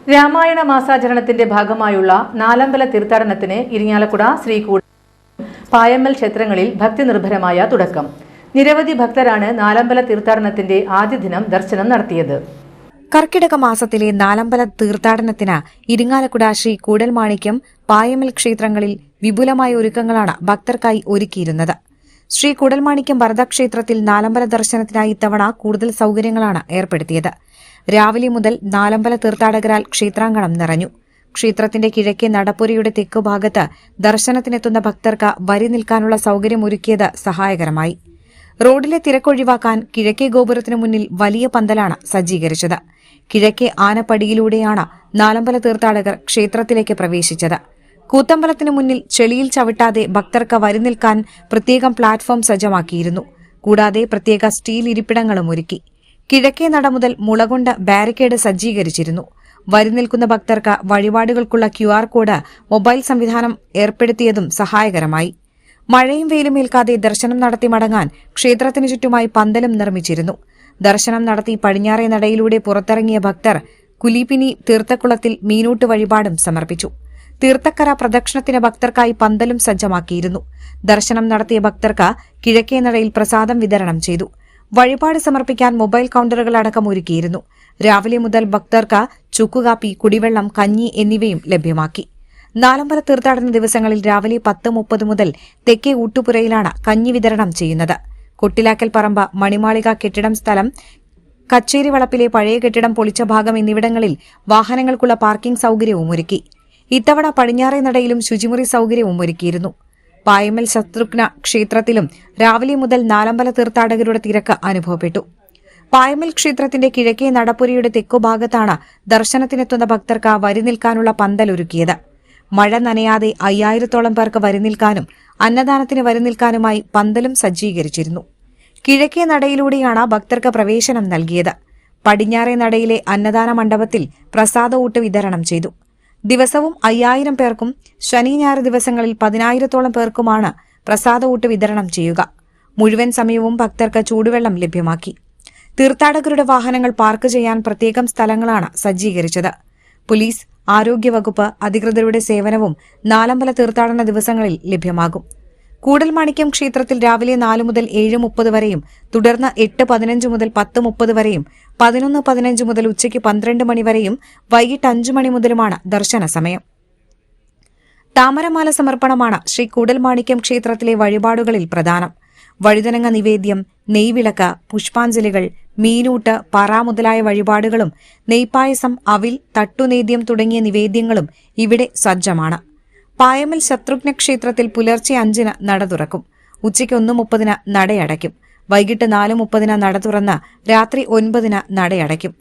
രാമായണ മാസാചരണത്തിന്റെ ഭാഗമായുള്ള നാലമ്പല തീർത്ഥാടനത്തിന് ഇരിങ്ങാലക്കുട ശ്രീ പായമ്മൽ ക്ഷേത്രങ്ങളിൽ ഭക്തി നിർഭരമായ തുടക്കം. നിരവധി ഭക്തരാണ് നാലമ്പല തീർത്ഥാടനത്തിന്റെ ആദ്യ ദിനം ദർശനം നടത്തിയത്. കർക്കിടക മാസത്തിലെ നാലമ്പല തീർത്ഥാടനത്തിന് ഇരിങ്ങാലക്കുട ശ്രീ കൂടൽമാണിക്യം പായമ്മൽ ക്ഷേത്രങ്ങളിൽ വിപുലമായ ഒരുക്കങ്ങളാണ് ഭക്തർക്കായി ഒരുക്കിയിരുന്നത്. ശ്രീ കൂടൽമാണിക്യം ഭരതക്ഷേത്രത്തിൽ നാലമ്പല ദർശനത്തിനായി ഇത്തവണ കൂടുതൽ സൌകര്യങ്ങളാണ് ഏർപ്പെടുത്തിയത്. രാവിലെ മുതൽ നാലമ്പല തീർത്ഥാടകരാൽ ക്ഷേത്രാങ്കണം നിറഞ്ഞു. ക്ഷേത്രത്തിന്റെ കിഴക്കേ നടപ്പുരയുടെ തെക്കുഭാഗത്ത് ദർശനത്തിനെത്തുന്ന ഭക്തർക്ക് വരി നിൽക്കാനുള്ള സൌകര്യമൊരുക്കിയത് സഹായകരമായി. റോഡിലെ തിരക്കൊഴിവാക്കാൻ കിഴക്കേ ഗോപുരത്തിനു മുന്നിൽ വലിയ പന്തലാണ് സജ്ജീകരിച്ചത്. കിഴക്കേ ആനപ്പടിയിലൂടെയാണ് നാലമ്പല തീർത്ഥാടകർ ക്ഷേത്രത്തിലേക്ക് പ്രവേശിച്ചത്. കൂത്തമ്പലത്തിനു മുന്നിൽ ചെളിയിൽ ചവിട്ടാതെ ഭക്തർക്ക് വരി നിൽക്കാൻ പ്രത്യേകം പ്ലാറ്റ്ഫോം സജ്ജമാക്കിയിരുന്നു. കൂടാതെ പ്രത്യേക സ്റ്റീൽ ഇരിപ്പിടങ്ങളും ഒരുക്കി. കിഴക്കേ നട മുതൽ മുളകൊണ്ട് ബാരിക്കേഡ് സജ്ജീകരിച്ചിരുന്നു. വരി നിൽക്കുന്ന ഭക്തർക്ക് വഴിപാടുകൾക്കുള്ള QR കോഡ് മൊബൈൽ സംവിധാനം ഏർപ്പെടുത്തിയതും സഹായകരമായി. മഴയും വെയിലും ഏൽക്കാതെ ദർശനം നടത്തി മടങ്ങാൻ ക്ഷേത്രത്തിനു ചുറ്റുമായി പന്തലും നിർമ്മിച്ചിരുന്നു. ദർശനം നടത്തി പടിഞ്ഞാറേ നടയിലൂടെ പുറത്തിറങ്ങിയ ഭക്തർ കുലീപിനി തീർത്ഥക്കുളത്തിൽ മീനൂട്ട് വഴിപാടും സമർപ്പിച്ചു. തീർത്ഥക്കര പ്രദക്ഷിണത്തിന് ഭക്തർക്കായി പന്തലും സജ്ജമാക്കിയിരുന്നു. ദർശനം നടത്തിയ ഭക്തർക്ക് കിഴക്കേ നടയിൽ പ്രസാദം വിതരണം ചെയ്തു. വഴിപാട് സമർപ്പിക്കാൻ മൊബൈൽ കൌണ്ടറുകൾ അടക്കം ഒരുക്കിയിരുന്നു. രാവിലെ മുതൽ ഭക്തർക്ക് ചുക്കുകാപ്പി, കുടിവെള്ളം, കഞ്ഞി എന്നിവയും ലഭ്യമാക്കി. നാലമ്പല തീർത്ഥാടന ദിവസങ്ങളിൽ രാവിലെ 10:30 മുതൽ തെക്കേ ഊട്ടുപുരയിലാണ് കഞ്ഞി വിതരണം ചെയ്യുന്നത്. കൊട്ടിലാക്കൽ പറമ്പ്, മണിമാളിക കെട്ടിടം സ്ഥലം, കച്ചേരി വളപ്പിലെ പഴയ കെട്ടിടം പൊളിച്ച ഭാഗം എന്നിവിടങ്ങളിൽ വാഹനങ്ങൾക്കുള്ള പാർക്കിംഗ് സൌകര്യവും ഒരുക്കി. ഇത്തവണ പടിഞ്ഞാറേ നടയിലും ശുചിമുറി സൌകര്യവും ഒരുക്കിയിരുന്നു. പായമ്മൽ ശത്രുഘ്ന ക്ഷേത്രത്തിലും രാവിലെ മുതൽ നാലമ്പല തീർത്ഥാടകരുടെ തിരക്ക് അനുഭവപ്പെട്ടു. പായമ്മൽ ക്ഷേത്രത്തിന്റെ കിഴക്കേ നടപ്പുരയുടെ തെക്കുഭാഗത്താണ് ദർശനത്തിനെത്തുന്ന ഭക്തർക്ക് വരി നിൽക്കാനുള്ള പന്തലൊരുക്കിയത്. മഴ നനയാതെ 5000-ഓളം പേർക്ക് വരി നിൽക്കാനും അന്നദാനത്തിന് വരി നിൽക്കാനുമായി പന്തലും സജ്ജീകരിച്ചിരുന്നു. കിഴക്കേ നടയിലൂടെയാണ് ഭക്തർക്ക് പ്രവേശനം നൽകിയത്. പടിഞ്ഞാറേ നടയിലെ അന്നദാന മണ്ഡപത്തിൽ പ്രസാദഊട്ട് വിതരണം ചെയ്തു. ദിവസവും 5000 പേർക്കും ശനി ഞായർ ദിവസങ്ങളിൽ 10000-ഓളം പേർക്കുമാണ് പ്രസാദഊട്ട് വിതരണം ചെയ്യുക. മുഴുവൻ സമയവും ഭക്തർക്ക് ചൂടുവെള്ളം ലഭ്യമാക്കി. തീർത്ഥാടകരുടെ വാഹനങ്ങൾ പാർക്ക് ചെയ്യാൻ പ്രത്യേകം സ്ഥലങ്ങളാണ് സജ്ജീകരിച്ചത്. പോലീസ്, ആരോഗ്യവകുപ്പ് അധികൃതരുടെ സേവനവും നാലമ്പല തീർത്ഥാടന ദിവസങ്ങളിൽ ലഭ്യമാകും. കൂടൽമാണിക്യം ക്ഷേത്രത്തിൽ രാവിലെ 4 മുതൽ 7:30 വരെയും തുടർന്ന് 8:15 മുതൽ 10:30 വരെയും 11:15 മുതൽ ഉച്ചയ്ക്ക് 12 മണി വരെയും വൈകിട്ട് 5 മണി മുതലുമാണ് ദർശന സമയം. താമരമാല സമർപ്പണമാണ് ശ്രീ കൂടൽമാണിക്യം ക്ഷേത്രത്തിലെ വഴിപാടുകളിൽ പ്രധാനം. വഴുതനങ്ങ നിവേദ്യം, നെയ്വിളക്ക്, പുഷ്പാഞ്ജലികൾ, മീനൂട്ട്, പറ മുതലായ വഴിപാടുകളും നെയ്പായസം, അവിൽ, തട്ടുനേദ്യം തുടങ്ങിയ നിവേദ്യങ്ങളും ഇവിടെ സജ്ജമാണ്. പായമ്മൽ ശത്രുഘ്ന ക്ഷേത്രത്തിൽ പുലർച്ചെ 5-ന് നട തുറക്കും. ഉച്ചയ്ക്ക് 1:30-ന് നടയടയ്ക്കും. വൈകിട്ട് 4:30-ന് നട തുറന്ന് രാത്രി 9-ന് നടയടയ്ക്കും.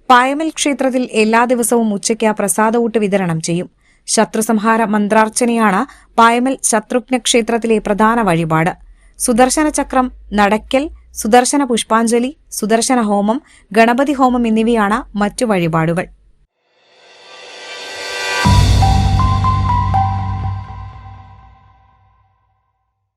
പായമ്മൽ ക്ഷേത്രത്തിൽ എല്ലാ ദിവസവും ഉച്ചയ്ക്ക് പ്രസാദഊട്ട് വിതരണം ചെയ്യും. ശത്രുസംഹാര മന്ത്രാർച്ചനയാണ് പായമ്മൽ ശത്രുഘ്ന ക്ഷേത്രത്തിലെ പ്രധാന വഴിപാട്. സുദർശന ചക്രം, നടയ്ക്കൽ, സുദർശന പുഷ്പാഞ്ജലി, സുദർശന ഹോമം, ഗണപതി ഹോമം എന്നിവയാണ് മറ്റു വഴിപാടുകൾ.